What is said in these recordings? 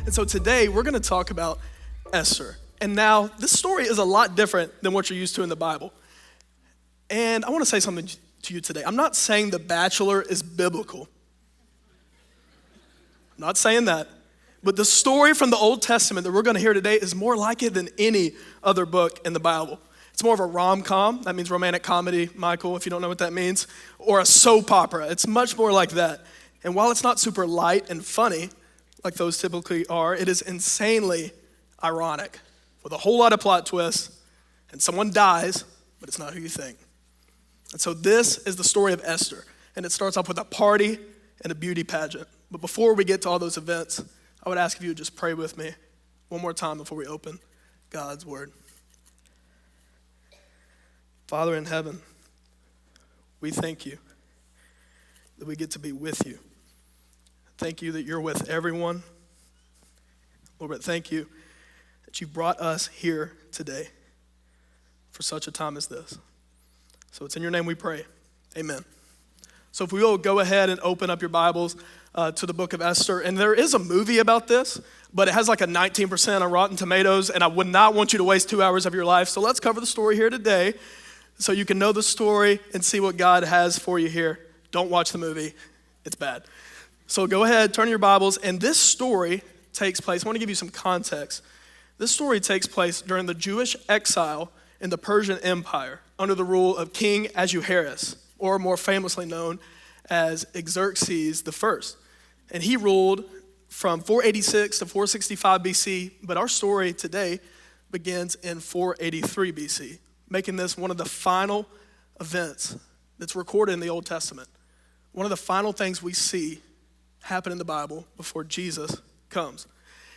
And so today we're gonna talk about Esther. And now this story is a lot different than what you're used to in the Bible. And I wanna say something to you today. I'm not saying The Bachelor is biblical. I'm not saying that. But the story from the Old Testament that we're gonna hear today is more like it than any other book in the Bible. It's more of a rom-com. That means romantic comedy, Michael, if you don't know what that means. Or a soap opera. It's much more like that. And while it's not super light and funny, like those typically are, it is insanely ironic with a whole lot of plot twists, and someone dies, but it's not who you think. And so this is the story of Esther, and it starts off with a party and a beauty pageant. But before we get to all those events, I would ask if you would just pray with me one more time before we open God's word. Father in heaven, we thank you that we get to be with you. Thank you that you're with everyone. Lord, but thank you that you brought us here today for such a time as this. So it's in your name we pray. Amen. So if we will go ahead and open up your Bibles to the Book of Esther. And there is a movie about this, but it has like a 19% on Rotten Tomatoes, and I would not want you to waste 2 hours of your life. So let's cover the story here today so you can know the story and see what God has for you here. Don't watch the movie. It's bad. So go ahead, turn your Bibles, and this story takes place. I want to give you some context. This story takes place during the Jewish exile in the Persian Empire under the rule of King Ahasuerus, or more famously known as Xerxes I. And he ruled from 486 to 465 BC, but our story today begins in 483 BC, making this one of the final events that's recorded in the Old Testament. One of the final things we see happen in the Bible before Jesus comes.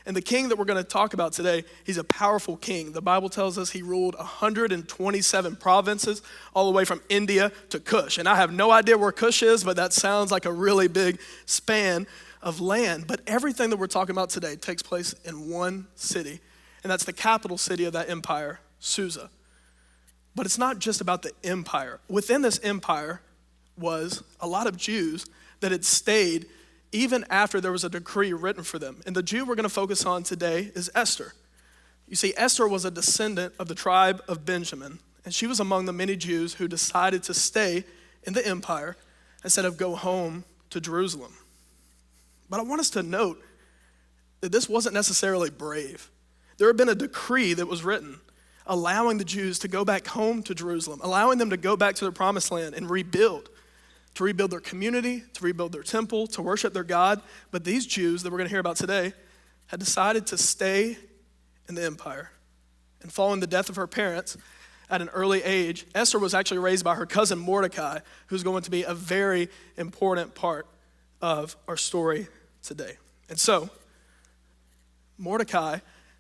And the king that we're going to talk about today, he's a powerful king. The Bible tells us he ruled 127 provinces all the way from India to Kush. And I have no idea where Kush is, but that sounds like a really big span of land. But everything that we're talking about today takes place in one city, and that's the capital city of that empire, Susa. But it's not just about the empire. Within this empire was a lot of Jews that had stayed even after there was a decree written for them. And the Jew we're going to focus on today is Esther. You see, Esther was a descendant of the tribe of Benjamin, and she was among the many Jews who decided to stay in the empire instead of go home to Jerusalem. But I want us to note that this wasn't necessarily brave. There had been a decree that was written allowing the Jews to go back home to Jerusalem, allowing them to go back to their promised land and rebuild. To rebuild their community, to rebuild their temple, to worship their God. But these Jews that we're going to hear about today had decided to stay in the empire. And following the death of her parents at an early age, Esther was actually raised by her cousin Mordecai, who's going to be a very important part of our story today. And so, Mordecai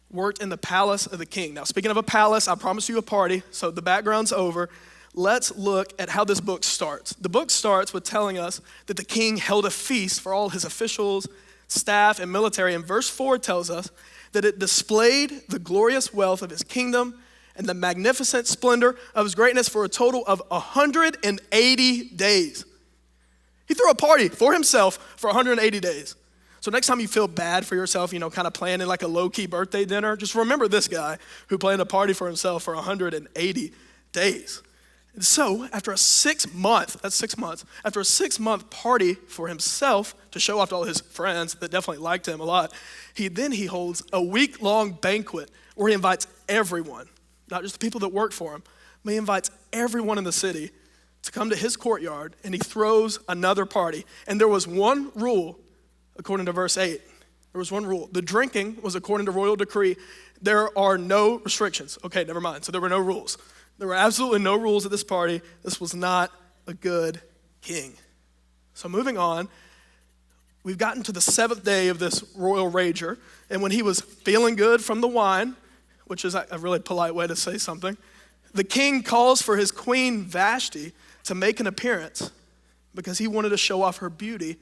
worked in the palace of the king. Now, speaking of a palace, I promised you a party, so the background's over. Let's look at how this book starts. The book starts with telling us that the king held a feast for all his officials, staff, and military. And verse 4 tells us that it displayed the glorious wealth of his kingdom and the magnificent splendor of his greatness for a total of 180 days. He threw a party for himself for 180 days. So next time you feel bad for yourself, kind of planning like a low-key birthday dinner, just remember this guy who planned a party for himself for 180 days. And so after a 6 month, after a 6 month party for himself to show off to all his friends that definitely liked him a lot, he holds a week-long banquet where he invites everyone, not just the people that work for him, but he invites everyone in the city to come to his courtyard, and he throws another party. And there was one rule, according to verse 8. There was one rule. The drinking was according to royal decree. There are no restrictions. Okay, never mind. So there were no rules. There were absolutely no rules at this party. This was not a good king. So moving on, we've gotten to the 7th day of this royal rager, and when he was feeling good from the wine, which is a really polite way to say something, the king calls for his queen Vashti to make an appearance because he wanted to show off her beauty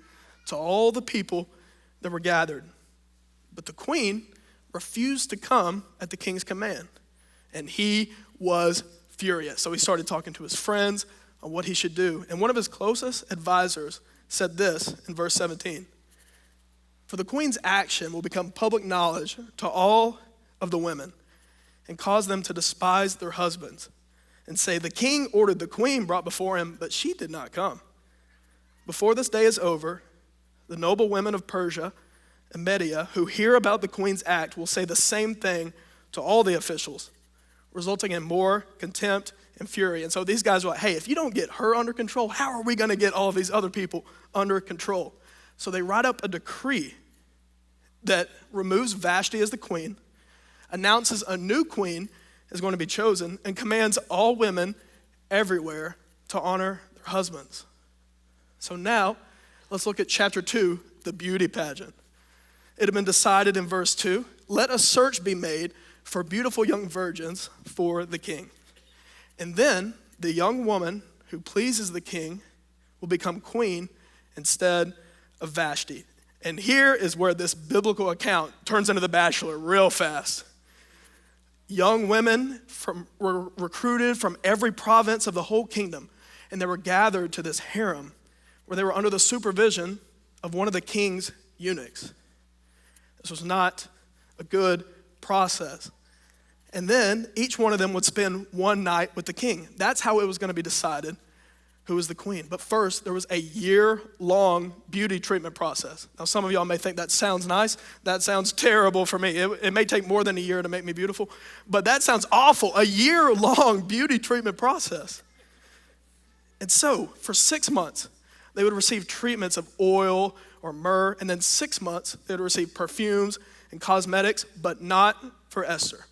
to all the people that were gathered. But the queen refused to come at the king's command, and he was furious. So he started talking to his friends on what he should do. And one of his closest advisors said this in verse 17. For the queen's action will become public knowledge to all of the women and cause them to despise their husbands and say, the king ordered the queen brought before him, but she did not come. Before this day is over, the noble women of Persia and Media who hear about the queen's act will say the same thing to all the officials, resulting in more contempt and fury. And so these guys are like, hey, if you don't get her under control, how are we going to get all of these other people under control? So they write up a decree that removes Vashti as the queen, announces a new queen is going to be chosen, and commands all women everywhere to honor their husbands. So now, let's look at chapter 2, the beauty pageant. It had been decided in verse 2, let a search be made for beautiful young virgins for the king. And then the young woman who pleases the king will become queen instead of Vashti. And here is where this biblical account turns into The Bachelor real fast. Young women were recruited from every province of the whole kingdom, and they were gathered to this harem where they were under the supervision of one of the king's eunuchs. This was not a good process. And then each one of them would spend one night with the king. That's how it was going to be decided who was the queen. But first, there was a year-long beauty treatment process. Now, some of y'all may think that sounds nice. That sounds terrible for me. It may take more than a year to make me beautiful, but that sounds awful. A year-long beauty treatment process. And so, for 6 months, they would receive treatments of oil or myrrh, and then 6 months, they would receive perfumes and cosmetics, but not for Esther.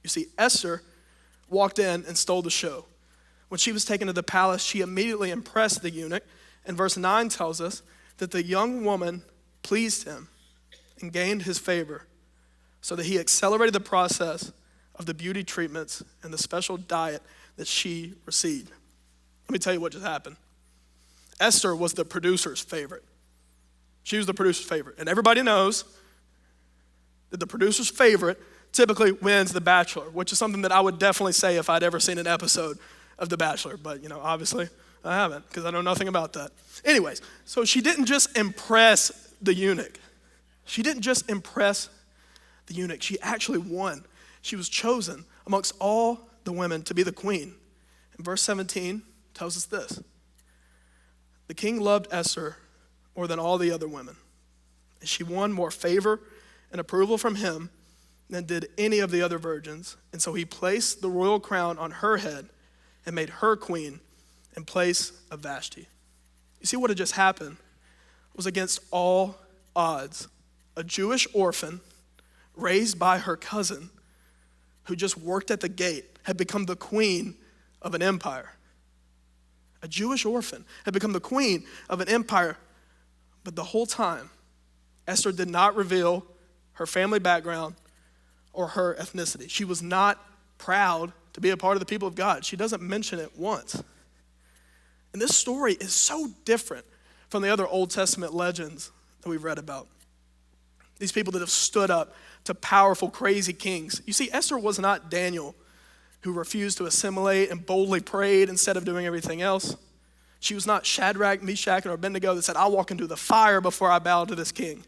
You see, Esther walked in and stole the show. When she was taken to the palace, she immediately impressed the eunuch. And verse 9 tells us that the young woman pleased him and gained his favor so that he accelerated the process of the beauty treatments and the special diet that she received. Let me tell you what just happened. Esther was the producer's favorite. She was the producer's favorite. And everybody knows that the producer's favorite typically wins The Bachelor, which is something that I would definitely say if I'd ever seen an episode of The Bachelor. But, obviously I haven't because I know nothing about that. Anyways, so she didn't just impress the eunuch. She didn't just impress the eunuch. She actually won. She was chosen amongst all the women to be the queen. And verse 17 tells us this. The king loved Esther more than all the other women. And she won more favor and approval from him than did any of the other virgins. And so he placed the royal crown on her head and made her queen in place of Vashti. You see what had just happened was against all odds. A Jewish orphan raised by her cousin who just worked at the gate had become the queen of an empire. A Jewish orphan had become the queen of an empire. But the whole time, Esther did not reveal her family background or her ethnicity. She was not proud to be a part of the people of God. She doesn't mention it once. And this story is so different from the other Old Testament legends that we've read about. These people that have stood up to powerful, crazy kings. You see, Esther was not Daniel, who refused to assimilate and boldly prayed instead of doing everything else. She was not Shadrach, Meshach, and Abednego that said, I'll walk into the fire before I bow to this king.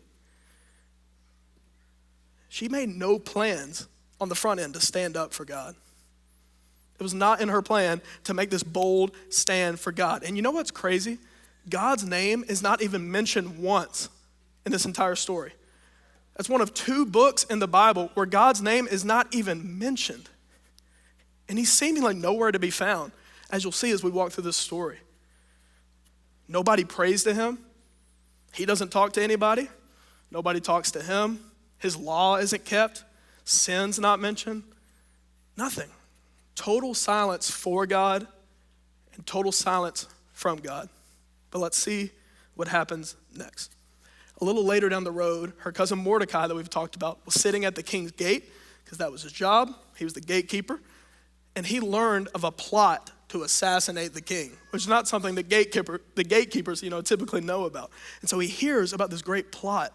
She made no plans on the front end to stand up for God. It was not in her plan to make this bold stand for God. And you know what's crazy? God's name is not even mentioned once in this entire story. That's one of 2 books in the Bible where God's name is not even mentioned. And he's seemingly nowhere to be found, as you'll see as we walk through this story. Nobody prays to him. He doesn't talk to anybody. Nobody talks to him. His law isn't kept. Sin's not mentioned. Nothing. Total silence for God and total silence from God. But let's see what happens next. A little later down the road, her cousin Mordecai that we've talked about was sitting at the king's gate because that was his job. He was the gatekeeper. And he learned of a plot to assassinate the king, which is not something the gatekeepers typically know about. And so he hears about this great plot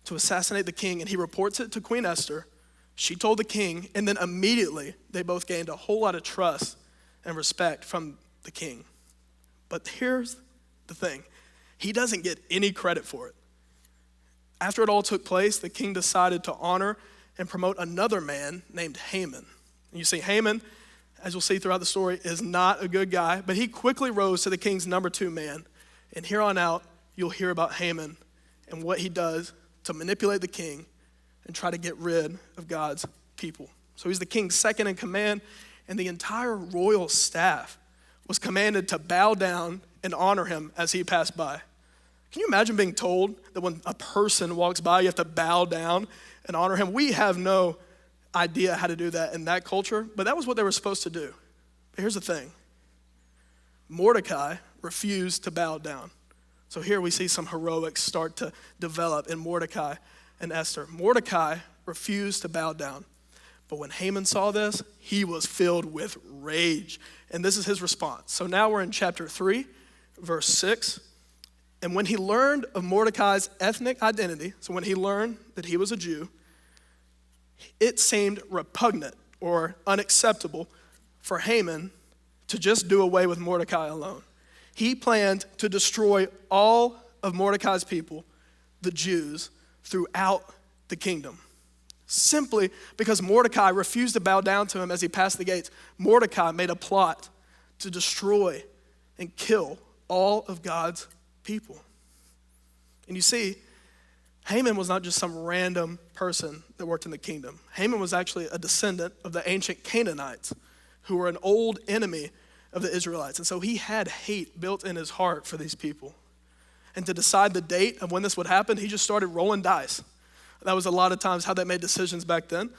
to assassinate the king, and he reports it to Queen Esther. She told the king, and then immediately they both gained a whole lot of trust and respect from the king. But here's the thing. He doesn't get any credit for it. After it all took place, the king decided to honor and promote another man named Haman. And you see, Haman, as you'll see throughout the story, is not a good guy, but he quickly rose to the king's number 2 man. And here on out, you'll hear about Haman and what he does to manipulate the king and try to get rid of God's people. So he's the king's second in command, and the entire royal staff was commanded to bow down and honor him as he passed by. Can you imagine being told that when a person walks by, you have to bow down and honor him? We have no idea how to do that in that culture, but that was what they were supposed to do. But here's the thing. Mordecai refused to bow down. So here we see some heroics start to develop in Mordecai and Esther. Mordecai refused to bow down. But when Haman saw this, he was filled with rage. And this is his response. So now we're in chapter 3, verse 6. And when he learned of Mordecai's ethnic identity, so when he learned that he was a Jew, it seemed repugnant or unacceptable for Haman to just do away with Mordecai alone. He planned to destroy all of Mordecai's people, the Jews, throughout the kingdom. Simply because Mordecai refused to bow down to him as he passed the gates, Mordecai made a plot to destroy and kill all of God's people. And you see, Haman was not just some random person that worked in the kingdom. Haman was actually a descendant of the ancient Canaanites, who were an old enemy of the Israelites. And so he had hate built in his heart for these people. And to decide the date of when this would happen, he just started rolling dice. That was a lot of times how they made decisions back then.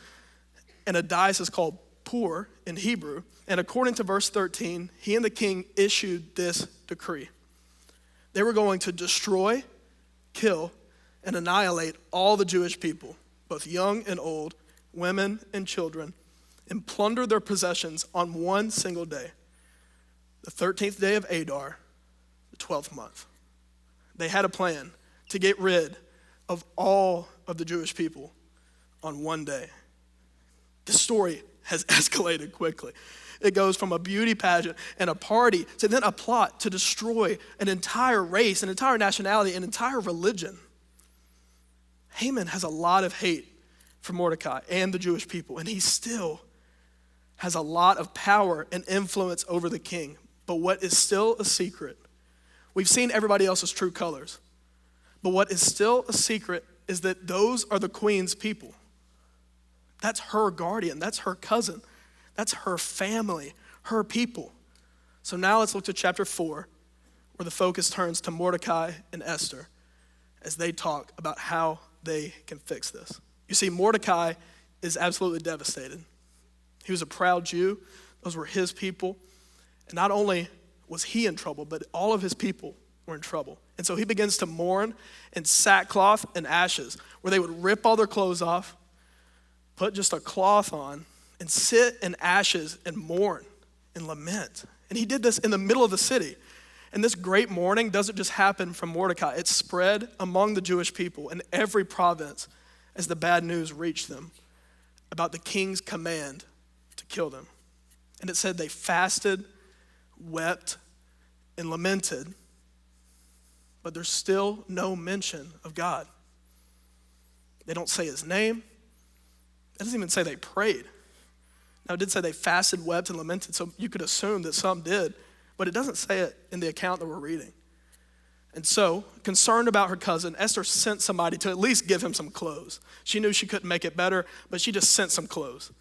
And a dice is called pur in Hebrew. And according to verse 13, he and the king issued this decree. They were going to destroy, kill, and annihilate all the Jewish people, both young and old, women and children, and plunder their possessions on one single day, the 13th day of Adar, the 12th month. They had a plan to get rid of all of the Jewish people on one day. This story has escalated quickly. It goes from a beauty pageant and a party to then a plot to destroy an entire race, an entire nationality, an entire religion. Haman has a lot of hate for Mordecai and the Jewish people, and he still has a lot of power and influence over the king. But what is still a secret, we've seen everybody else's true colors, but what is still a secret is that those are the queen's people. That's her guardian, that's her cousin. That's her family, her people. So now let's look to chapter 4, where the focus turns to Mordecai and Esther as they talk about how they can fix this. You see, Mordecai is absolutely devastated. He was a proud Jew. Those were his people. And not only was he in trouble, but all of his people were in trouble. And so he begins to mourn in sackcloth and ashes, where they would rip all their clothes off, put just a cloth on, and sit in ashes and mourn and lament. And he did this in the middle of the city. And this great mourning doesn't just happen from Mordecai. It spread among the Jewish people in every province as the bad news reached them about the king's command to kill them. And it said they fasted, wept, and lamented, but there's still no mention of God. They don't say his name. It doesn't even say they prayed. Now, it did say they fasted, wept, and lamented, so you could assume that some did, but it doesn't say it in the account that we're reading. And so, concerned about her cousin, Esther sent somebody to at least give him some clothes. She knew she couldn't make it better, but she just sent some clothes.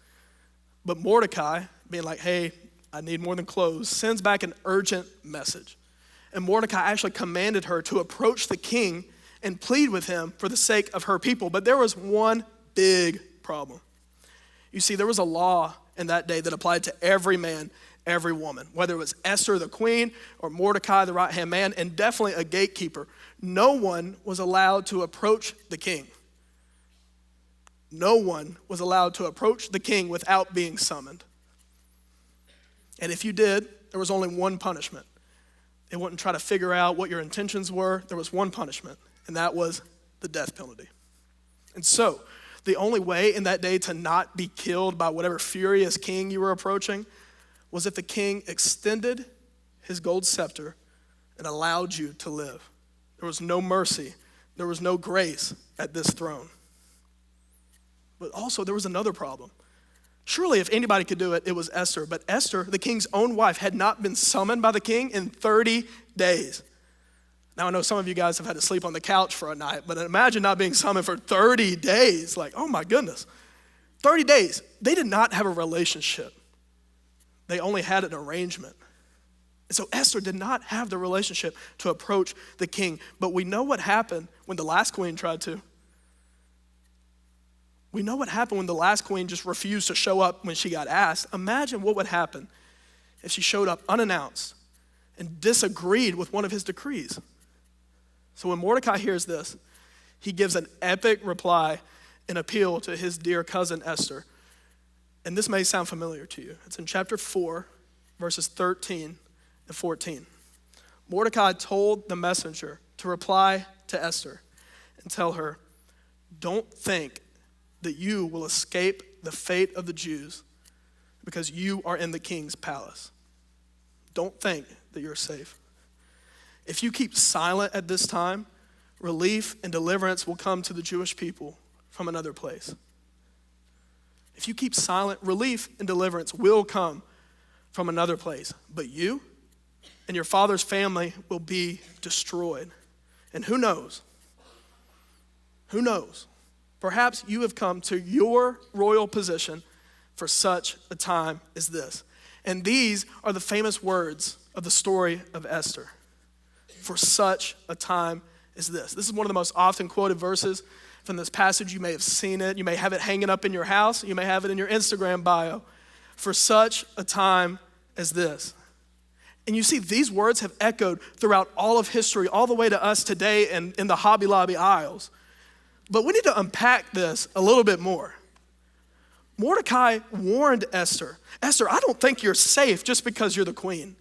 But Mordecai, being like, hey, I need more than clothes, sends back an urgent message. And Mordecai actually commanded her to approach the king and plead with him for the sake of her people. But there was one big problem. You see, there was a law in that day that applied to every man, every woman, whether it was Esther the queen or Mordecai the right-hand man, and definitely a gatekeeper. No one was allowed to approach the king. No one was allowed to approach the king without being summoned. And if you did, there was only one punishment. They wouldn't try to figure out what your intentions were. There was one punishment, and that was the death penalty. And so, the only way in that day to not be killed by whatever furious king you were approaching was if the king extended his gold scepter and allowed you to live. There was no mercy, there was no grace at this throne. But also there was another problem. Surely if anybody could do it, it was Esther. But Esther, the king's own wife, had not been summoned by the king in 30 days. Now I know some of you guys have had to sleep on the couch for a night, but imagine not being summoned for 30 days. Like, oh my goodness. 30 days. They did not have a relationship. They only had an arrangement. And so Esther did not have the relationship to approach the king. But we know what happened when the last queen tried to. We know what happened when the last queen just refused to show up when she got asked. Imagine what would happen if she showed up unannounced and disagreed with one of his decrees. So when Mordecai hears this, he gives an epic reply and appeal to his dear cousin Esther. And this may sound familiar to you. It's in chapter 4, verses 13 and 14. Mordecai told the messenger to reply to Esther and tell her, don't think that you will escape the fate of the Jews because you are in the king's palace. Don't think that you're safe. If you keep silent at this time, relief and deliverance will come to the Jewish people from another place. If you keep silent, relief and deliverance will come from another place. But you and your father's family will be destroyed. And who knows? Who knows? Perhaps you have come to your royal position for such a time as this. And these are the famous words of the story of Esther. For such a time as this. This is one of the most often quoted verses from this passage. You may have seen it. You may have it hanging up in your house. You may have it in your Instagram bio. For such a time as this. And you see, these words have echoed throughout all of history, all the way to us today and in the Hobby Lobby aisles. But we need to unpack this a little bit more. Mordecai warned Esther, Esther, I don't think you're safe just because you're the queen.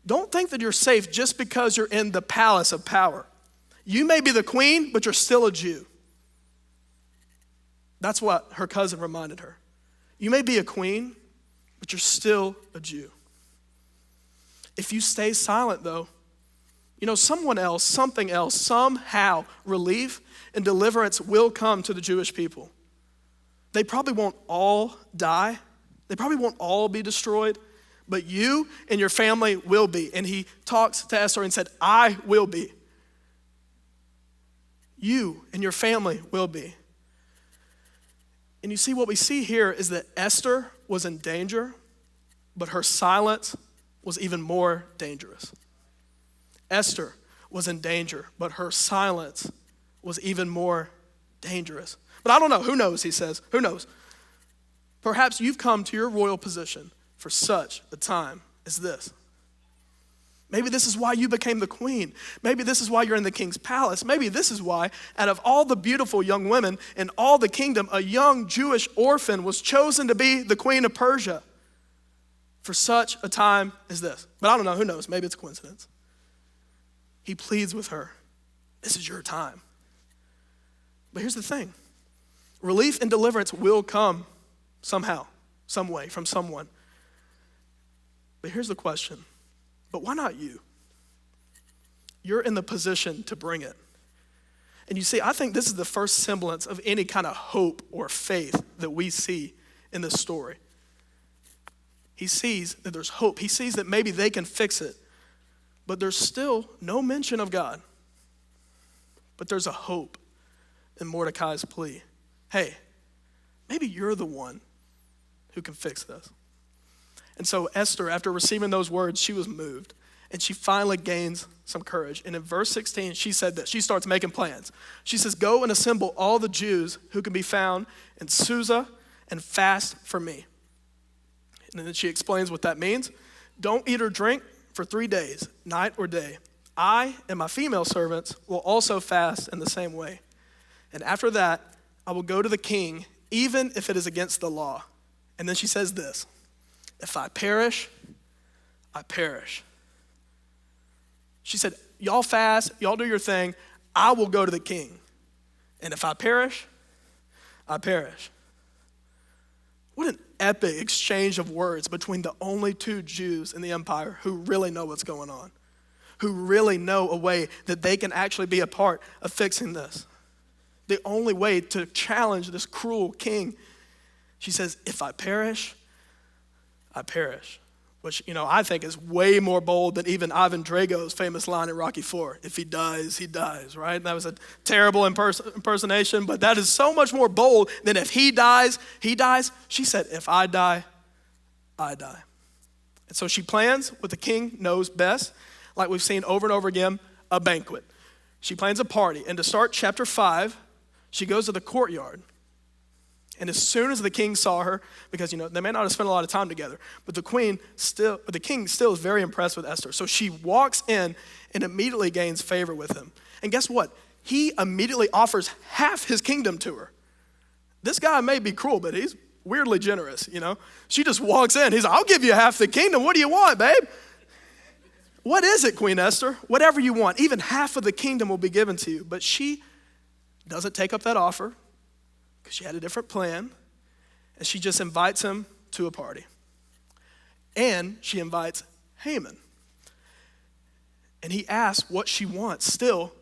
Don't think that you're safe just because you're in the palace of power. You may be the queen, but you're still a Jew. That's what her cousin reminded her. You may be a queen, but you're still a Jew. If you stay silent, though, someone else, something else, somehow, relief and deliverance will come to the Jewish people. They probably won't all die. They probably won't all be destroyed, but you and your family will be. And he talks to Esther and said, I will be. You and your family will be. And you see, what we see here is that Esther was in danger, but her silence was even more dangerous. Esther was in danger, but her silence was even more dangerous. But I don't know. Who knows, he says. Who knows? Perhaps you've come to your royal position for such a time as this. Maybe this is why you became the queen. Maybe this is why you're in the king's palace. Maybe this is why, out of all the beautiful young women in all the kingdom, a young Jewish orphan was chosen to be the queen of Persia for such a time as this. But I don't know. Who knows? Maybe it's a coincidence. He pleads with her. This is your time. But here's the thing. Relief and deliverance will come somehow, some way, from someone. But here's the question. But why not you? You're in the position to bring it. And you see, I think this is the first semblance of any kind of hope or faith that we see in this story. He sees that there's hope. He sees that maybe they can fix it. But there's still no mention of God. But there's a hope in Mordecai's plea. Hey, maybe you're the one who can fix this. And so Esther, after receiving those words, she was moved. And she finally gains some courage. And in verse 16, she said this. She starts making plans. She says, go and assemble all the Jews who can be found in Susa and fast for me. And then she explains what that means. Don't eat or drink for 3 days, night or day. I and my female servants will also fast in the same way. And after that, I will go to the king, even if it is against the law. And then she says this, if I perish, I perish. She said, y'all fast, y'all do your thing, I will go to the king. And if I perish, I perish. What an epic exchange of words between the only two Jews in the empire who really know what's going on, who really know a way that they can actually be a part of fixing this. The only way to challenge this cruel king. She says, if I perish, I perish. Which, I think is way more bold than even Ivan Drago's famous line in Rocky IV. If he dies, he dies, right? And that was a terrible impersonation, but that is so much more bold than if he dies, he dies. She said, if I die, I die. And so she plans what the king knows best, like we've seen over and over again, a banquet. She plans a party. And to start chapter 5, she goes to the courtyard. And as soon as the king saw her, because they may not have spent a lot of time together, but the king still is very impressed with Esther. So she walks in and immediately gains favor with him. And guess what? He immediately offers half his kingdom to her. This guy may be cruel, but he's weirdly generous, She just walks in. He's like, I'll give you half the kingdom. What do you want, babe? What is it, Queen Esther? Whatever you want. Even half of the kingdom will be given to you. But she doesn't take up that offer, because she had a different plan, and she just invites him to a party. And she invites Haman. And he asks what she wants still,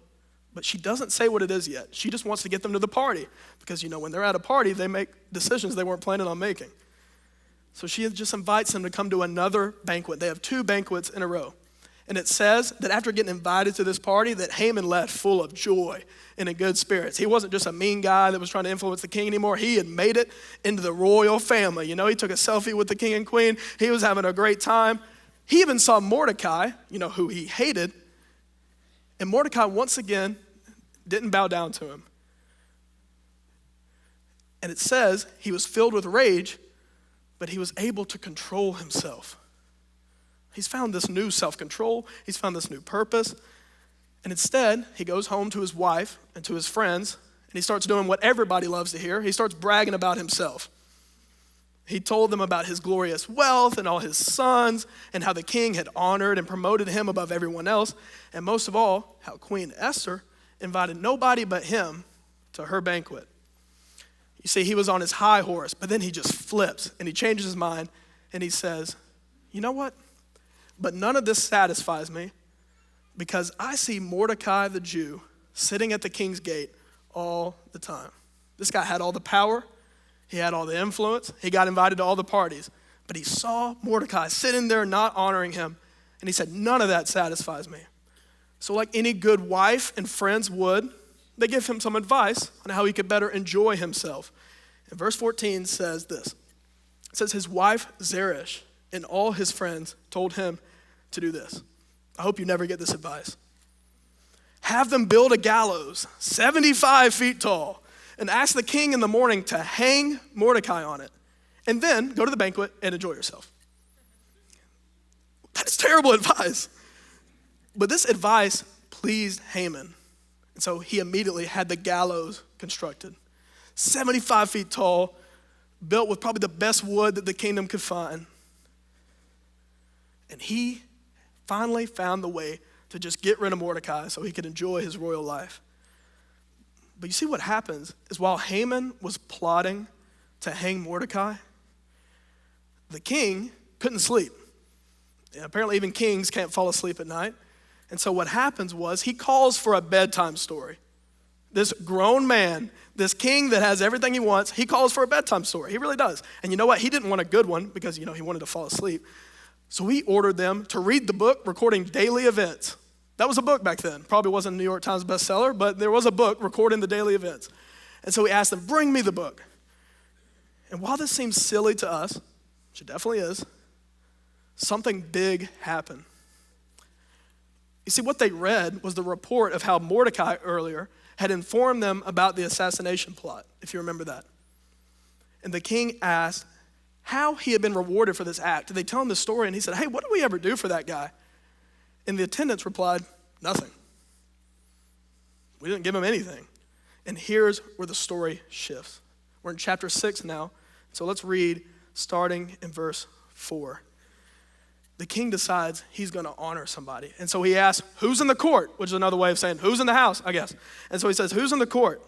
but she doesn't say what it is yet. She just wants to get them to the party, because when they're at a party, they make decisions they weren't planning on making. So she just invites him to come to another banquet. They have 2 banquets in a row. And it says that after getting invited to this party, that Haman left full of joy and in good spirits. He wasn't just a mean guy that was trying to influence the king anymore. He had made it into the royal family. He took a selfie with the king and queen. He was having a great time. He even saw Mordecai, who he hated. And Mordecai, once again, didn't bow down to him. And it says he was filled with rage, but he was able to control himself. He's found this new self-control. He's found this new purpose. And instead, he goes home to his wife and to his friends, and he starts doing what everybody loves to hear. He starts bragging about himself. He told them about his glorious wealth and all his sons, and how the king had honored and promoted him above everyone else, and most of all, how Queen Esther invited nobody but him to her banquet. You see, he was on his high horse, but then he just flips, and he changes his mind, and he says, you know what? But none of this satisfies me, because I see Mordecai the Jew sitting at the king's gate all the time. This guy had all the power. He had all the influence. He got invited to all the parties. But he saw Mordecai sitting there not honoring him. And he said, none of that satisfies me. So like any good wife and friends would, they give him some advice on how he could better enjoy himself. And verse 14 says this. It says his wife Zeresh and all his friends told him to do this. I hope you never get this advice. Have them build a gallows 75 feet tall and ask the king in the morning to hang Mordecai on it. And then go to the banquet and enjoy yourself. That is terrible advice. But this advice pleased Haman. And so he immediately had the gallows constructed. 75 feet tall, built with probably the best wood that the kingdom could find. And he finally found the way to just get rid of Mordecai so he could enjoy his royal life. But you see what happens is while Haman was plotting to hang Mordecai, the king couldn't sleep. And apparently even kings can't fall asleep at night. And so what happens was he calls for a bedtime story. This grown man, this king that has everything he wants, he calls for a bedtime story. He really does. And you know what? He didn't want a good one because, he wanted to fall asleep. So he ordered them to read the book recording daily events. That was a book back then. Probably wasn't a New York Times bestseller, but there was a book recording the daily events. And so he asked them, bring me the book. And while this seems silly to us, which it definitely is, something big happened. You see, what they read was the report of how Mordecai earlier had informed them about the assassination plot, if you remember that. And the king asked how he had been rewarded for this act. They tell him the story, and he said, hey, what did we ever do for that guy? And the attendants replied, nothing. We didn't give him anything. And here's where the story shifts. We're in chapter 6 now, so let's read starting in verse 4. The king decides he's going to honor somebody. And so he asks, who's in the court? Which is another way of saying, who's in the house, I guess. And so he says, who's in the court?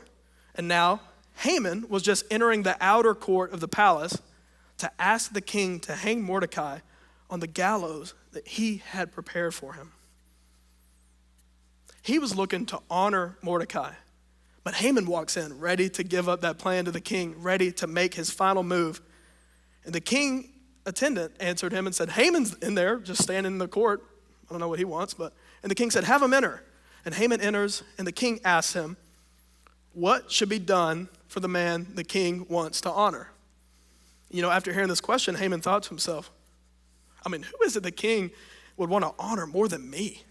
And now Haman was just entering the outer court of the palace to ask the king to hang Mordecai on the gallows that he had prepared for him. He was looking to honor Mordecai. But Haman walks in, ready to give up that plan to the king, ready to make his final move. And the king attendant answered him and said, Haman's in there, just standing in the court. I don't know what he wants, and the king said, have him enter. And Haman enters, and the king asks him, what should be done for the man the king wants to honor? After hearing this question, Haman thought to himself, who is it the king would want to honor more than me?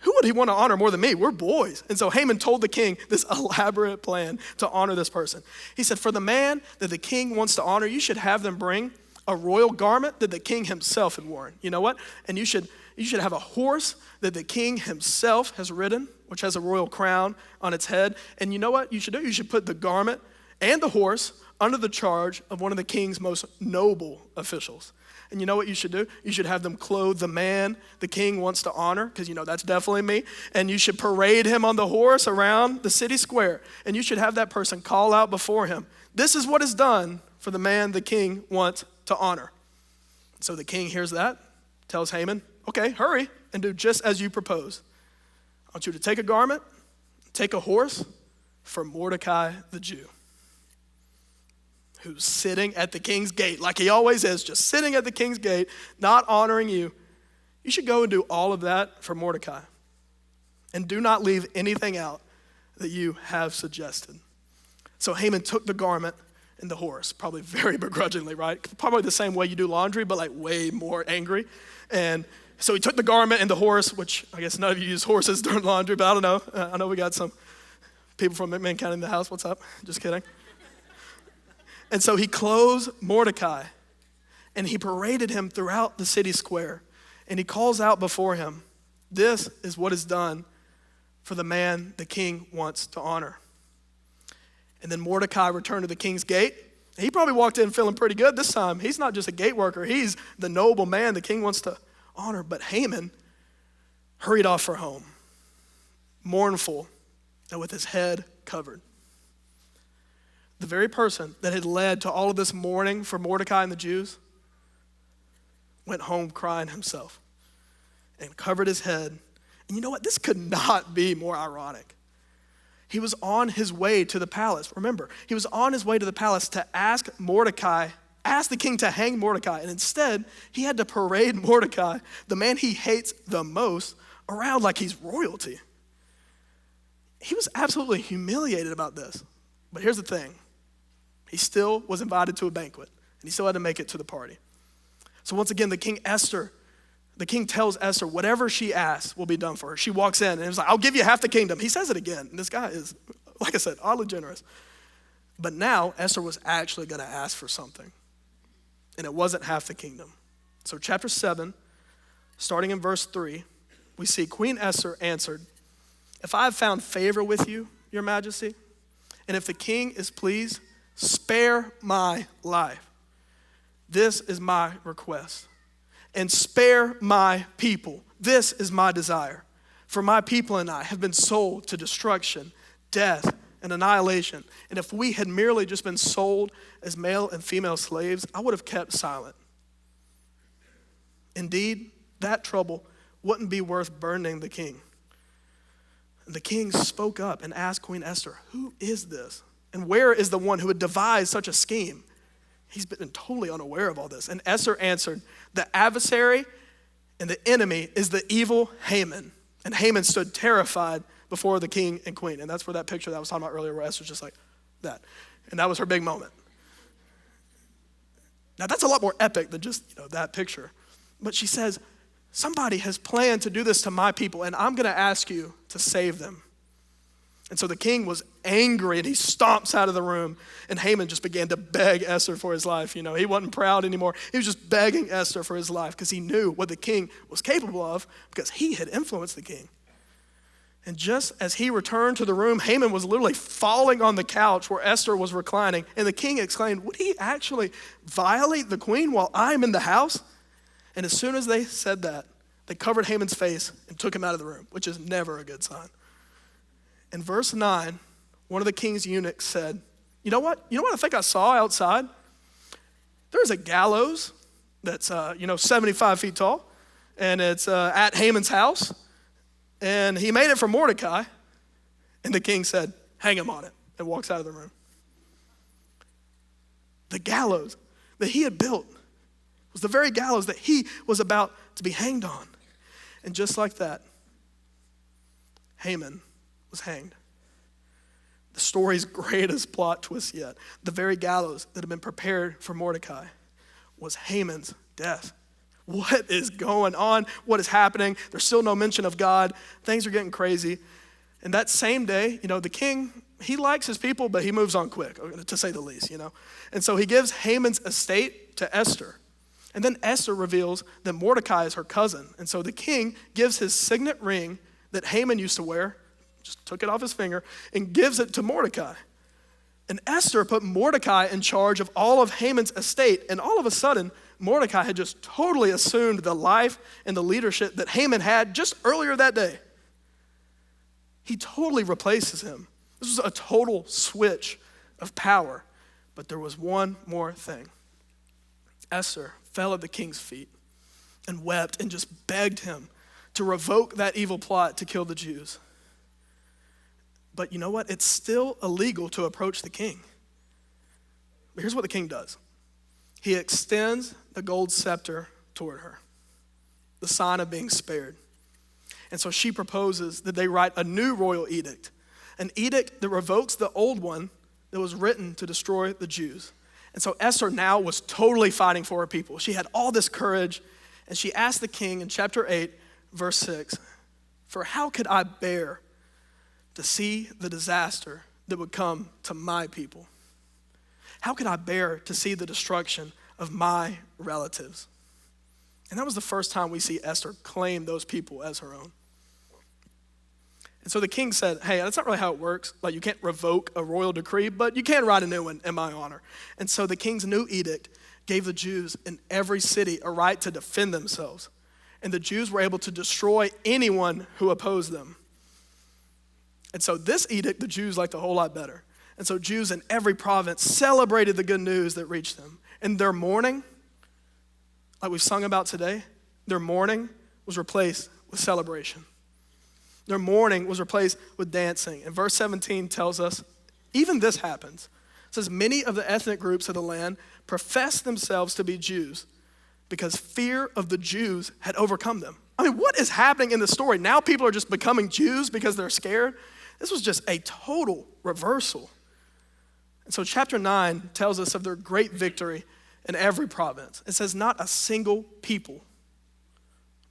Who would he want to honor more than me? We're boys. And so Haman told the king this elaborate plan to honor this person. He said, for the man that the king wants to honor, you should have them bring a royal garment that the king himself had worn. You know what? And you should have a horse that the king himself has ridden, which has a royal crown on its head. And you know what you should do? You should put the garment and the horse under the charge of one of the king's most noble officials. And you know what you should do? You should have them clothe the man the king wants to honor, because that's definitely me. And you should parade him on the horse around the city square. And you should have that person call out before him, this is what is done for the man the king wants to honor. So the king hears that, tells Haman, okay, hurry and do just as you propose. I want you to take a garment, take a horse for Mordecai the Jew, who's sitting at the king's gate, like he always is, just sitting at the king's gate, not honoring you. You should go and do all of that for Mordecai. And do not leave anything out that you have suggested. So Haman took the garment and the horse, probably very begrudgingly, right? Probably the same way you do laundry, but like way more angry. And so he took the garment and the horse, which I guess none of you use horses during laundry, but I don't know. I know we got some people from McMahon County in the house. What's up? Just kidding. And so he clothes Mordecai, and he paraded him throughout the city square, and he calls out before him, this is what is done for the man the king wants to honor. And then Mordecai returned to the king's gate. He probably walked in feeling pretty good this time. He's not just a gate worker. He's the noble man the king wants to honor. But Haman hurried off for home, mournful and with his head covered. The very person that had led to all of this mourning for Mordecai and the Jews went home crying himself and covered his head. And you know what? This could not be more ironic. He was on his way to the palace. Remember, he was on his way to the palace to ask the king to hang Mordecai. And instead, he had to parade Mordecai, the man he hates the most, around like he's royalty. He was absolutely humiliated about this. But here's the thing. He still was invited to a banquet, and he still had to make it to the party. So once again, the king tells Esther whatever she asks will be done for her. She walks in, and it's like, I'll give you half the kingdom. He says it again. And this guy is, like I said, oddly generous. But now Esther was actually going to ask for something, and it wasn't half the kingdom. So chapter 7, starting in verse 3, we see Queen Esther answered, if I have found favor with you, your majesty, and if the king is pleased, spare my life. This is my request. And spare my people. This is my desire. For my people and I have been sold to destruction, death, and annihilation. And if we had merely just been sold as male and female slaves, I would have kept silent. Indeed, that trouble wouldn't be worth burdening the king. And the king spoke up and asked Queen Esther, who is this? And where is the one who would devise such a scheme? He's been totally unaware of all this. And Esther answered, the adversary and the enemy is the evil Haman. And Haman stood terrified before the king and queen. And that's where that picture that I was talking about earlier, where Esther's just like that. And that was her big moment. Now that's a lot more epic than just that picture. But she says, somebody has planned to do this to my people, and I'm going to ask you to save them. And so the king was angry, and he stomps out of the room, and Haman just began to beg Esther for his life. He wasn't proud anymore. He was just begging Esther for his life because he knew what the king was capable of because he had influenced the king. And just as he returned to the room, Haman was literally falling on the couch where Esther was reclining, and the king exclaimed, would he actually violate the queen while I'm in the house? And as soon as they said that, they covered Haman's face and took him out of the room, which is never a good sign. In verse 9, one of the king's eunuchs said, you know what I think I saw outside? There's a gallows that's 75 feet tall, and it's at Haman's house. And he made it for Mordecai. And the king said, hang him on it, and walks out of the room. The gallows that he had built was the very gallows that he was about to be hanged on. And just like that, Haman was hanged. The story's greatest plot twist yet. The very gallows that had been prepared for Mordecai was Haman's death. What is going on? What is happening? There's still no mention of God. Things are getting crazy. And that same day, the king, he likes his people, but he moves on quick, to say the least, And so he gives Haman's estate to Esther. And then Esther reveals that Mordecai is her cousin. And so the king gives his signet ring that Haman used to wear, just took it off his finger, and gives it to Mordecai. And Esther put Mordecai in charge of all of Haman's estate. And all of a sudden, Mordecai had just totally assumed the life and the leadership that Haman had just earlier that day. He totally replaces him. This was a total switch of power. But there was one more thing. Esther fell at the king's feet and wept and just begged him to revoke that evil plot to kill the Jews. But you know what? It's still illegal to approach the king. But here's what the king does. He extends the gold scepter toward her, the sign of being spared. And so she proposes that they write a new royal edict, an edict that revokes the old one that was written to destroy the Jews. And so Esther now was totally fighting for her people. She had all this courage, and she asked the king in chapter 8, verse 6, "For how could I bear to see the disaster that would come to my people? How could I bear to see the destruction of my relatives?" And that was the first time we see Esther claim those people as her own. And so the king said, hey, that's not really how it works. Like, you can't revoke a royal decree, but you can write a new one in my honor. And so the king's new edict gave the Jews in every city a right to defend themselves. And the Jews were able to destroy anyone who opposed them. And so this edict, the Jews liked a whole lot better. And so Jews in every province celebrated the good news that reached them. And their mourning, like we've sung about today, their mourning was replaced with celebration. Their mourning was replaced with dancing. And verse 17 tells us, even this happens. It says, many of the ethnic groups of the land professed themselves to be Jews because fear of the Jews had overcome them. I mean, what is happening in the story? Now people are just becoming Jews because they're scared. This was just a total reversal. And so chapter 9 tells us of their great victory in every province. It says not a single people,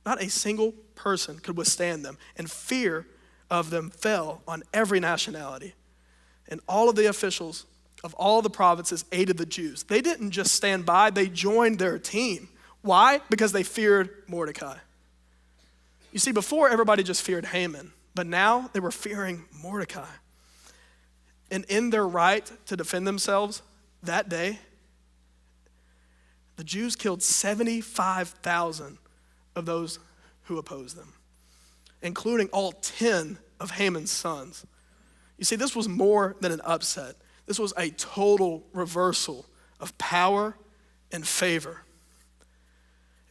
not a single person could withstand them, and fear of them fell on every nationality. And all of the officials of all the provinces aided the Jews. They didn't just stand by, they joined their team. Why? Because they feared Mordecai. You see, before everybody just feared Haman, but now they were fearing Mordecai. And in their right to defend themselves that day, the Jews killed 75,000 of those who opposed them, including all 10 of Haman's sons. You see, this was more than an upset. This was a total reversal of power and favor.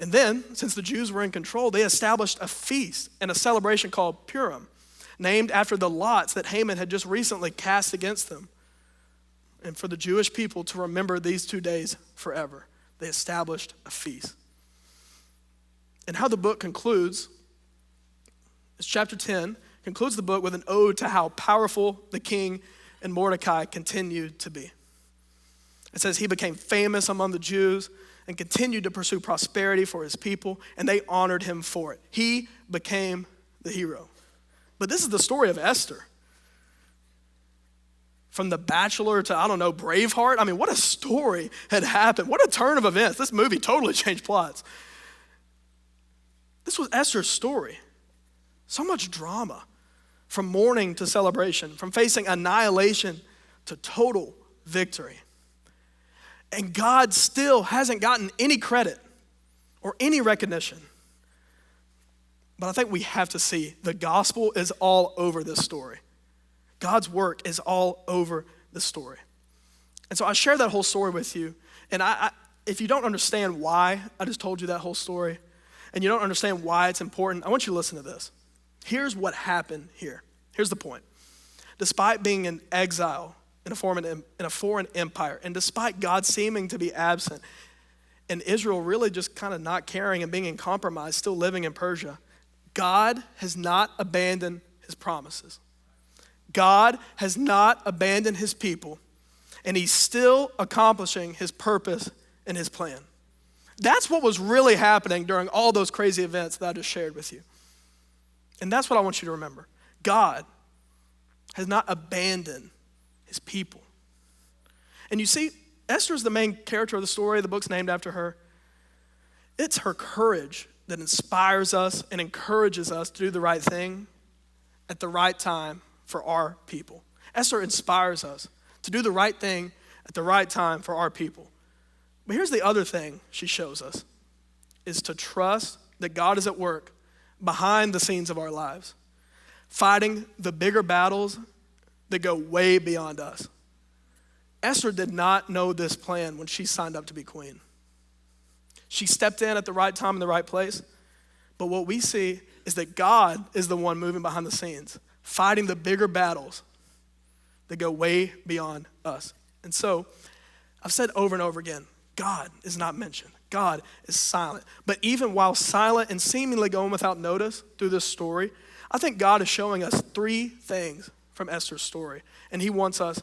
And then, since the Jews were in control, they established a feast and a celebration called Purim, named after the lots that Haman had just recently cast against them. And for the Jewish people to remember these 2 days forever, they established a feast. And how the book concludes is chapter 10 concludes the book with an ode to how powerful the king and Mordecai continued to be. It says he became famous among the Jews and continued to pursue prosperity for his people, and they honored him for it. He became the hero. But this is the story of Esther. From The Bachelor to, Braveheart. I mean, what a story had happened. What a turn of events. This movie totally changed plots. This was Esther's story. So much drama, from mourning to celebration, from facing annihilation to total victory. And God still hasn't gotten any credit or any recognition. But I think we have to see the gospel is all over this story. God's work is all over this story. And so I share that whole story with you. And if you don't understand why I just told you that whole story, and you don't understand why it's important, I want you to listen to this. Here's what happened here. Here's the point. Despite being in exile in a foreign empire, and despite God seeming to be absent, and Israel really just kind of not caring and being in compromise, still living in Persia, God has not abandoned his promises. God has not abandoned his people, and he's still accomplishing his purpose and his plan. That's what was really happening during all those crazy events that I just shared with you. And that's what I want you to remember. God has not abandoned his people. And you see, Esther is the main character of the story. The book's named after her. It's her courage that inspires us and encourages us to do the right thing at the right time for our people. Esther inspires us to do the right thing at the right time for our people. But here's the other thing she shows us, is to trust that God is at work behind the scenes of our lives, fighting the bigger battles that go way beyond us. Esther did not know this plan when she signed up to be queen. She stepped in at the right time in the right place, but what we see is that God is the one moving behind the scenes, fighting the bigger battles that go way beyond us. And so, I've said over and over again, God is not mentioned. God is silent. But even while silent and seemingly going without notice through this story, I think God is showing us three things from Esther's story. And he wants us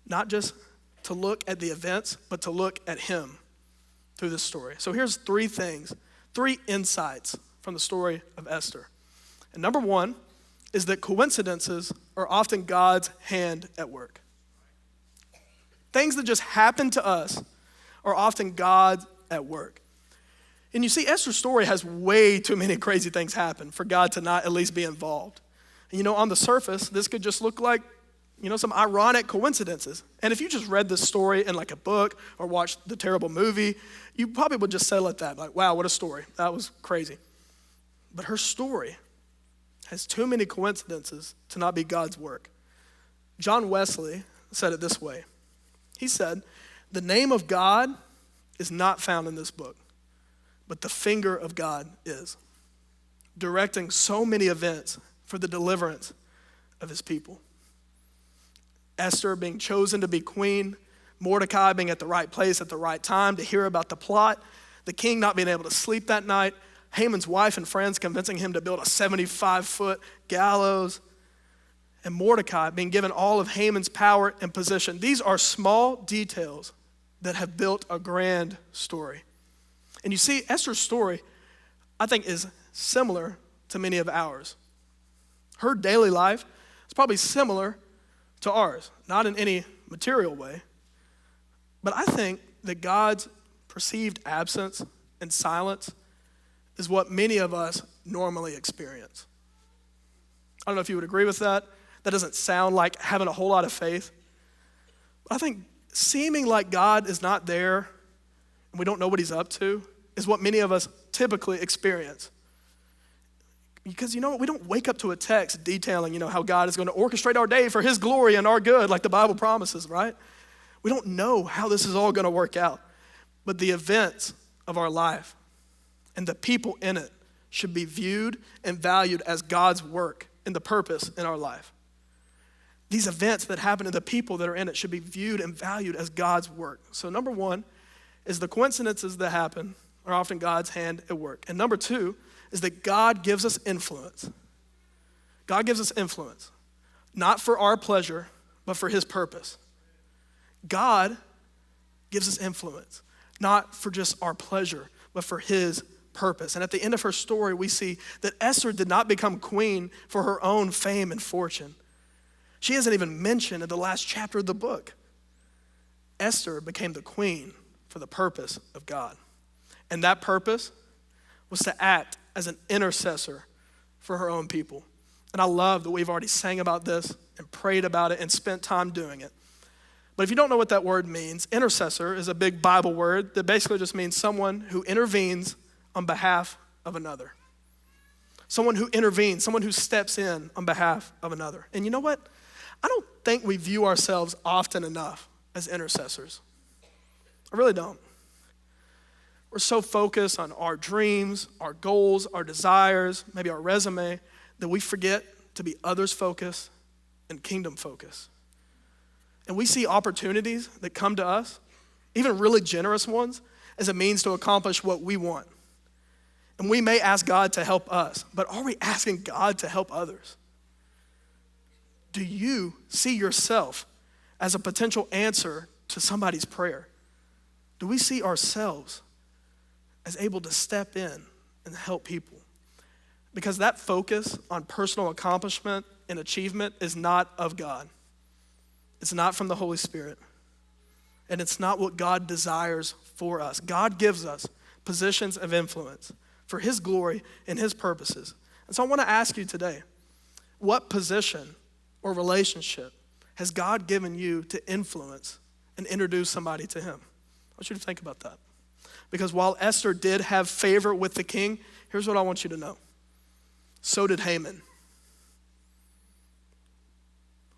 not just to look at the events, but to look at him through this story. So here's three things, three insights from the story of Esther. And number one is that coincidences are often God's hand at work. Things that just happen to us are often God at work. And you see, Esther's story has way too many crazy things happen for God to not at least be involved. And on the surface, this could just look like, some ironic coincidences. And if you just read this story in like a book or watched the terrible movie, you probably would just settle at that, like, wow, what a story. That was crazy. But her story has too many coincidences to not be God's work. John Wesley said it this way. He said, "The name of God is not found in this book, but the finger of God is, directing so many events for the deliverance of his people." Esther being chosen to be queen, Mordecai being at the right place at the right time to hear about the plot, the king not being able to sleep that night, Haman's wife and friends convincing him to build a 75-foot gallows, and Mordecai being given all of Haman's power and position. These are small details that have built a grand story. And you see, Esther's story, I think, is similar to many of ours. Her daily life is probably similar to ours, not in any material way, but I think that God's perceived absence and silence is what many of us normally experience. I don't know if you would agree with that. That doesn't sound like having a whole lot of faith. But I think seeming like God is not there and we don't know what he's up to is what many of us typically experience. Because we don't wake up to a text detailing, how God is going to orchestrate our day for his glory and our good, like the Bible promises, right? We don't know how this is all going to work out. But the events of our life and the people in it should be viewed and valued as God's work and the purpose in our life. These events that happen to the people that are in it should be viewed and valued as God's work. So number one is the coincidences that happen are often God's hand at work. And number two is that God gives us influence. God gives us influence, not for our pleasure, but for his purpose. God gives us influence, not for just our pleasure, but for his purpose. And at the end of her story, we see that Esther did not become queen for her own fame and fortune. She isn't even mentioned in the last chapter of the book. Esther became the queen for the purpose of God. And that purpose was to act as an intercessor for her own people. And I love that we've already sang about this and prayed about it and spent time doing it. But if you don't know what that word means, intercessor is a big Bible word that basically just means someone who intervenes on behalf of another. Someone who intervenes, someone who steps in on behalf of another. And you know what? I don't think we view ourselves often enough as intercessors. I really don't. We're so focused on our dreams, our goals, our desires, maybe our resume, that we forget to be others focused and kingdom focused. And we see opportunities that come to us, even really generous ones, as a means to accomplish what we want. And we may ask God to help us, but are we asking God to help others? Do you see yourself as a potential answer to somebody's prayer? Do we see ourselves as able to step in and help people? Because that focus on personal accomplishment and achievement is not of God. It's not from the Holy Spirit. And it's not what God desires for us. God gives us positions of influence for his glory and his purposes. And so I want to ask you today, what position or relationship has God given you to influence and introduce somebody to him? I want you to think about that. Because while Esther did have favor with the king, here's what I want you to know. So did Haman.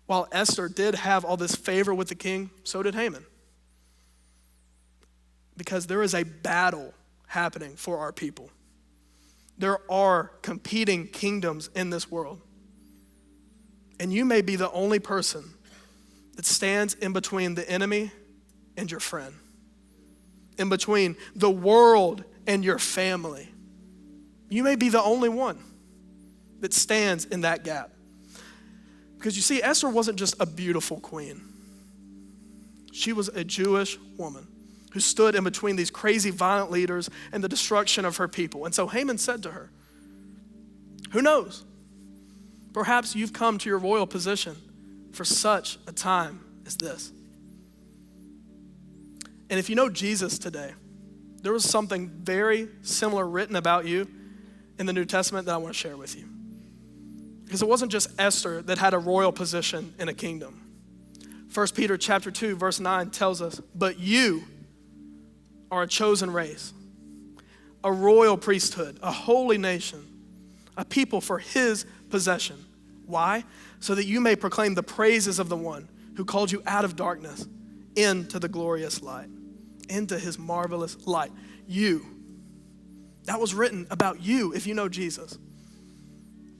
While Esther did have all this favor with the king, so did Haman. Because there is a battle happening for our people. There are competing kingdoms in this world. And you may be the only person that stands in between the enemy and your friend, in between the world and your family. You may be the only one that stands in that gap. Because you see, Esther wasn't just a beautiful queen. She was a Jewish woman who stood in between these crazy violent leaders and the destruction of her people. And so Haman said to her, who knows? Perhaps you've come to your royal position for such a time as this. And if you know Jesus today, there was something very similar written about you in the New Testament that I want to share with you. Because it wasn't just Esther that had a royal position in a kingdom. 1 Peter chapter 2, verse 9 tells us, but you are a chosen race, a royal priesthood, a holy nation, a people for his possession. Why? So that you may proclaim the praises of the one who called you out of darkness into the glorious light, into his marvelous light. You. That was written about you if you know Jesus.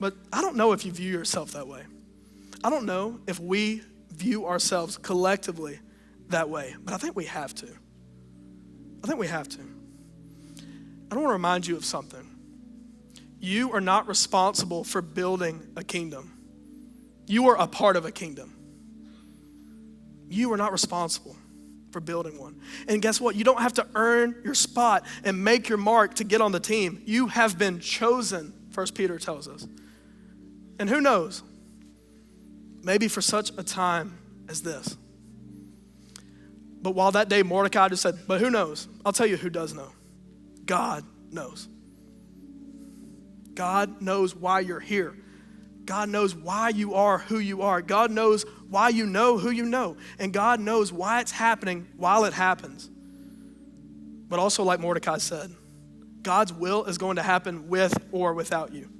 But I don't know if you view yourself that way. I don't know if we view ourselves collectively that way, but I think we have to. I think we have to. I want to remind you of something. You are not responsible for building a kingdom. You are a part of a kingdom. You are not responsible for building one. And guess what? You don't have to earn your spot and make your mark to get on the team. You have been chosen, 1 Peter tells us. And who knows? Maybe for such a time as this. But while that day Mordecai just said, but who knows? I'll tell you who does know. God knows. God knows why you're here. God knows why you are who you are. God knows why you know who you know. And God knows why it's happening while it happens. But also, like Mordecai said, God's will is going to happen with or without you.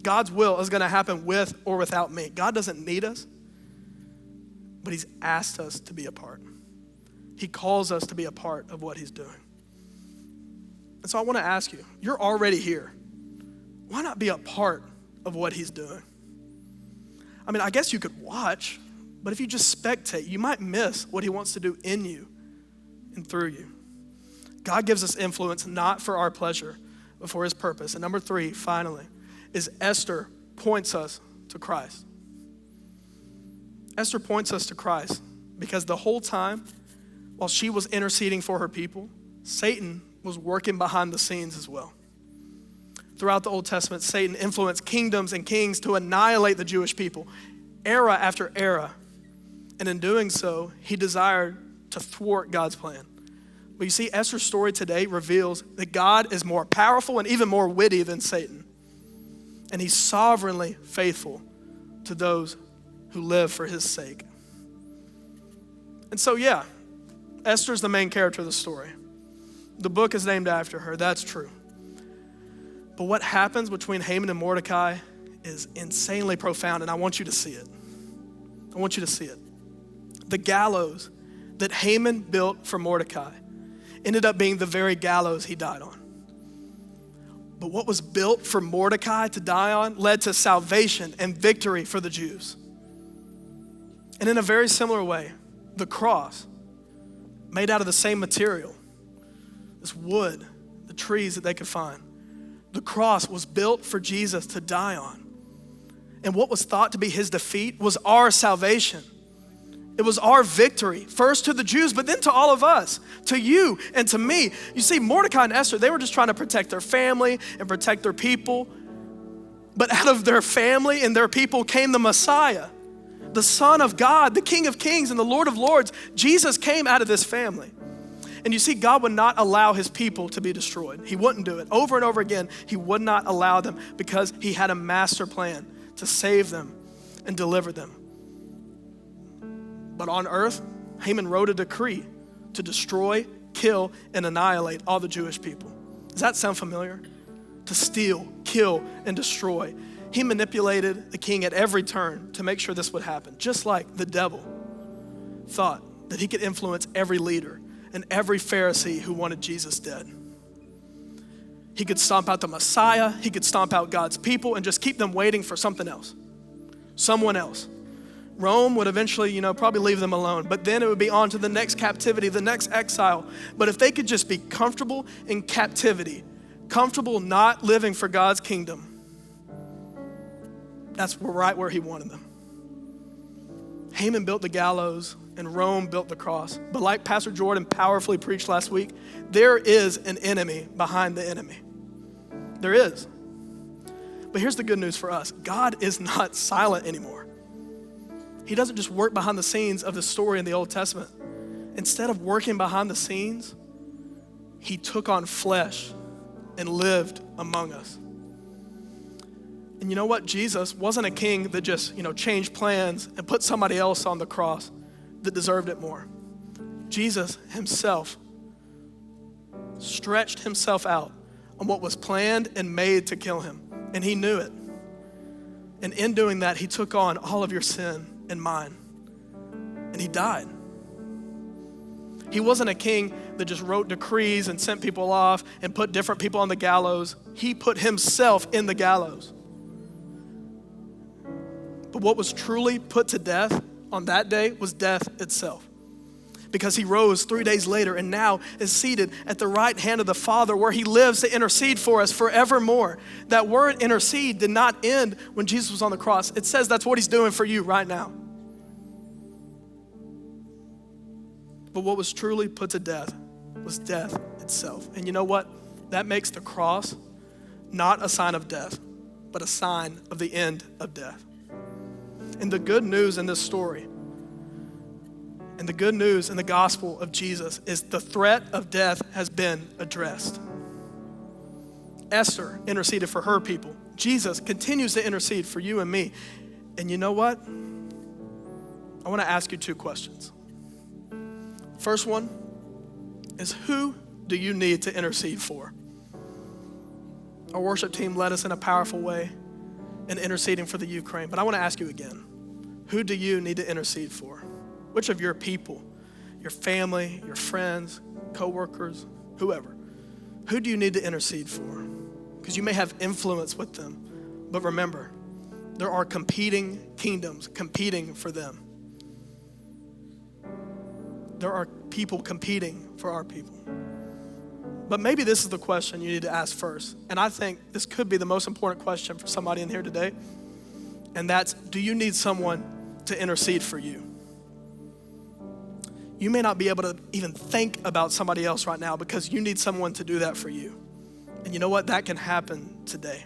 God's will is going to happen with or without me. God doesn't need us, but he's asked us to be a part. He calls us to be a part of what he's doing. And so I want to ask you, you're already here. Why not be a part of what he's doing? I mean, I guess you could watch, but if you just spectate, you might miss what he wants to do in you and through you. God gives us influence not for our pleasure, but for his purpose. And number 3, finally, is Esther points us to Christ. Esther points us to Christ because the whole time, while she was interceding for her people, Satan was working behind the scenes as well. Throughout the Old Testament, Satan influenced kingdoms and kings to annihilate the Jewish people, era after era. And in doing so, he desired to thwart God's plan. But you see, Esther's story today reveals that God is more powerful and even more witty than Satan. And he's sovereignly faithful to those who live for his sake. And so, yeah, Esther's the main character of the story. The book is named after her, that's true. But what happens between Haman and Mordecai is insanely profound, and I want you to see it. I want you to see it. The gallows that Haman built for Mordecai ended up being the very gallows he died on. But what was built for Mordecai to die on led to salvation and victory for the Jews. And in a very similar way, the cross, made out of the same material, this wood, the trees that they could find, the cross was built for Jesus to die on. And what was thought to be his defeat was our salvation. It was our victory, first to the Jews, but then to all of us, to you and to me. You see, Mordecai and Esther, they were just trying to protect their family and protect their people. But out of their family and their people came the Messiah, the Son of God, the King of Kings and the Lord of Lords. Jesus came out of this family. And you see, God would not allow his people to be destroyed. He wouldn't do it. Over and over again, he would not allow them because he had a master plan to save them and deliver them. But on earth, Haman wrote a decree to destroy, kill, and annihilate all the Jewish people. Does that sound familiar? To steal, kill, and destroy. He manipulated the king at every turn to make sure this would happen, just like the devil thought that he could influence every leader and every Pharisee who wanted Jesus dead. He could stomp out the Messiah, he could stomp out God's people and just keep them waiting for something else, someone else. Rome would eventually, probably leave them alone, but then it would be on to the next captivity, the next exile. But if they could just be comfortable in captivity, comfortable not living for God's kingdom, that's right where he wanted them. Haman built the gallows and Rome built the cross. But like Pastor Jordan powerfully preached last week, there is an enemy behind the enemy. There is. But here's the good news for us. God is not silent anymore. He doesn't just work behind the scenes of the story in the Old Testament. Instead of working behind the scenes, he took on flesh and lived among us. And you know what? Jesus wasn't a king that just, changed plans and put somebody else on the cross that deserved it more. Jesus himself stretched himself out on what was planned and made to kill him. And he knew it. And in doing that, he took on all of your sin and mine. And he died. He wasn't a king that just wrote decrees and sent people off and put different people on the gallows. He put himself in the gallows. But what was truly put to death on that day was death itself. Because he rose 3 days later and now is seated at the right hand of the Father where he lives to intercede for us forevermore. That word intercede did not end when Jesus was on the cross. It says that's what he's doing for you right now. But what was truly put to death was death itself. And you know what? That makes the cross not a sign of death, but a sign of the end of death. And the good news in this story, and the good news in the gospel of Jesus is the threat of death has been addressed. Esther interceded for her people. Jesus continues to intercede for you and me. And you know what? I want to ask you two questions. First one is, who do you need to intercede for? Our worship team led us in a powerful way in interceding for the Ukraine. But I want to ask you again, who do you need to intercede for? Which of your people, your family, your friends, coworkers, whoever, who do you need to intercede for? Because you may have influence with them, but remember, there are competing kingdoms competing for them. There are people competing for our people. But maybe this is the question you need to ask first. And I think this could be the most important question for somebody in here today. And that's, do you need someone to intercede for you? You may not be able to even think about somebody else right now because you need someone to do that for you. And you know what? That can happen today.